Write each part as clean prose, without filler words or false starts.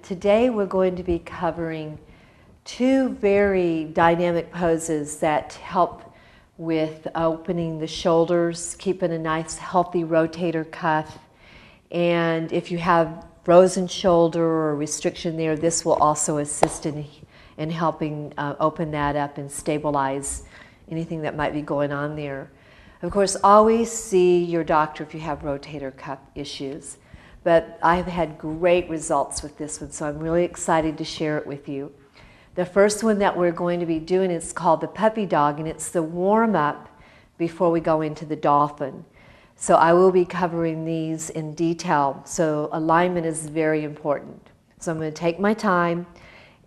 Today we're going to be covering two very dynamic poses that help with opening the shoulders, keeping a nice healthy rotator cuff. And if you have frozen shoulder or restriction there, this will also assist in helping open that up and stabilize anything that might be going on there. Of course, always see your doctor if you have rotator cuff issues. But I've had great results with this one, so I'm really excited to share it with you. The first one that we're going to be doing is called the puppy dog, and it's the warm-up before we go into the dolphin. So I will be covering these in detail, so alignment is very important. So I'm going to take my time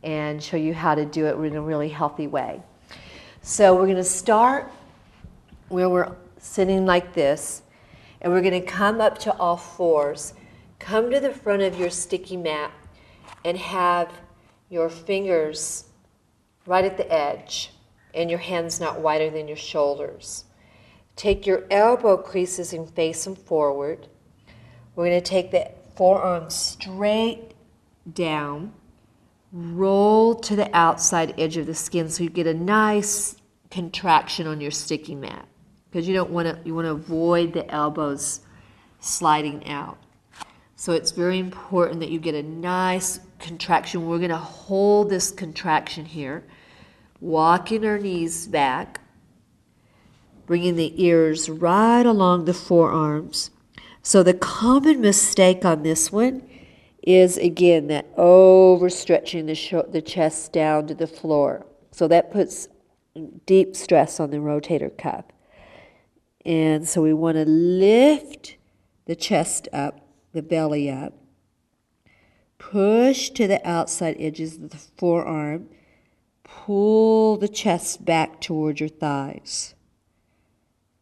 and show you how to do it in a really healthy way. So we're going to start where we're sitting like this, and we're going to come up to all fours. Come to the front of your sticky mat and have your fingers right at the edge and your hands not wider than your shoulders. Take your elbow creases and face them forward. We're going to take the forearms straight down, roll to the outside edge of the skin so you get a nice contraction on your sticky mat, because you want to avoid the elbows sliding out. So it's very important that you get a nice contraction. We're going to hold this contraction here, walking our knees back, bringing the ears right along the forearms. So the common mistake on this one is, again, that overstretching the chest down to the floor. So that puts deep stress on the rotator cuff. And so we want to lift the chest up, the belly up, push to the outside edges of the forearm, pull the chest back towards your thighs.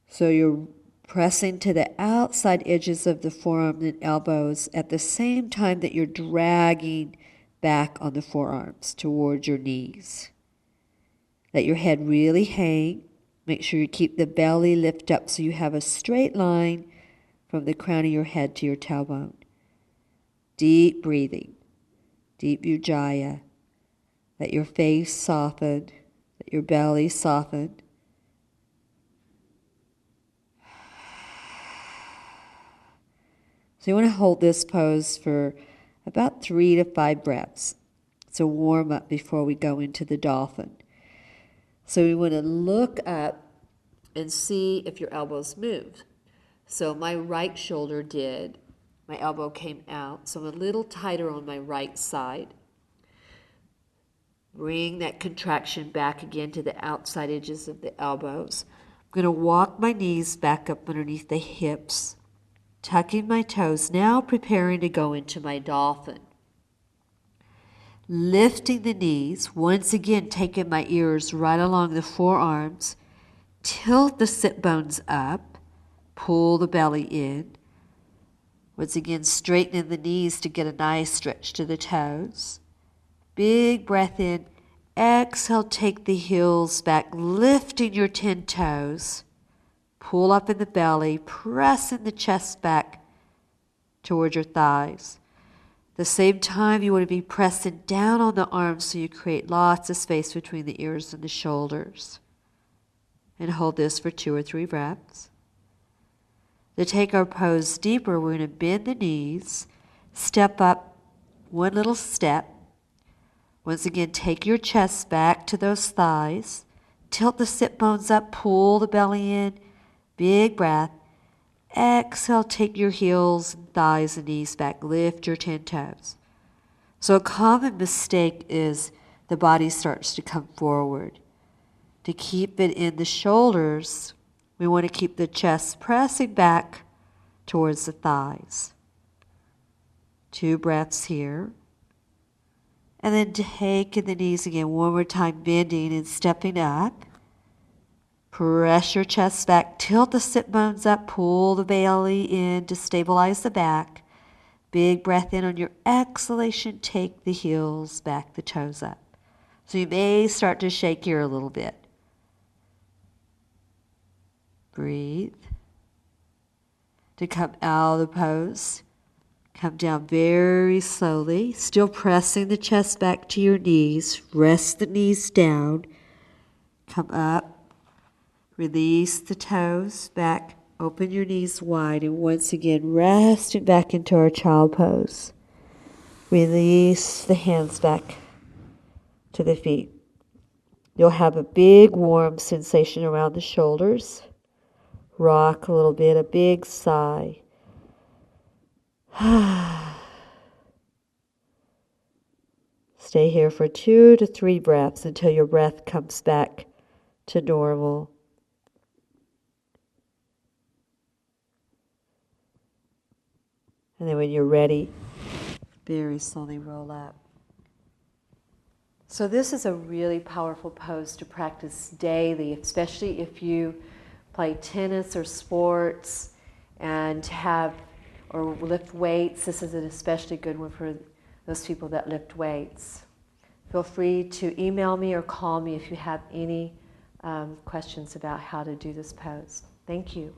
So you're pressing to the outside edges of the forearm and elbows at the same time that you're dragging back on the forearms towards your knees. Let your head really hang. Make sure you keep the belly lift up so you have a straight line from the crown of your head to your tailbone. Deep breathing, deep ujjayi. Let your face soften, let your belly soften. So you want to hold this pose for about 3 to 5 breaths. It's a warm up before we go into the dolphin. So we want to look up and see if your elbows move. So my right shoulder did. My elbow came out, so I'm a little tighter on my right side. Bring that contraction back again to the outside edges of the elbows. I'm going to walk my knees back up underneath the hips, tucking my toes, now preparing to go into my dolphin. Lifting the knees, once again taking my ears right along the forearms, tilt the sit bones up, pull the belly in. Once again, straightening the knees to get a nice stretch to the toes. Big breath in. Exhale, take the heels back, lifting your 10 toes. Pull up in the belly, pressing the chest back towards your thighs. At the same time, you want to be pressing down on the arms so you create lots of space between the ears and the shoulders. And hold this for 2 or 3 breaths. To take our pose deeper, we're going to bend the knees, step up 1 little step. Once again, take your chest back to those thighs. Tilt the sit bones up, pull the belly in. Big breath. Exhale, take your heels and thighs and knees back. Lift your 10 toes. So a common mistake is the body starts to come forward. To keep it in the shoulders, we want to keep the chest pressing back towards the thighs. 2 breaths here. And then taking the knees again, 1 more time, bending and stepping up. Press your chest back, tilt the sit bones up, pull the belly in to stabilize the back. Big breath in on your exhalation, take the heels back, the toes up. So you may start to shake here a little bit. Breathe. To come out of the pose, Come down very slowly, still pressing the chest back to your knees. Rest the knees down. Come up. Release the toes back. Open your knees wide. And once again, rest it back into our child pose. Release the hands back to the feet. You'll have a big warm sensation around the shoulders. Rock a little bit, a big sigh. Stay here for 2 to 3 breaths until your breath comes back to normal. And then when you're ready, very slowly roll up. So this is a really powerful pose to practice daily, especially if you play tennis or sports and or lift weights. This is an especially good one for those people that lift weights. Feel free to email me or call me if you have any questions about how to do this pose. Thank you.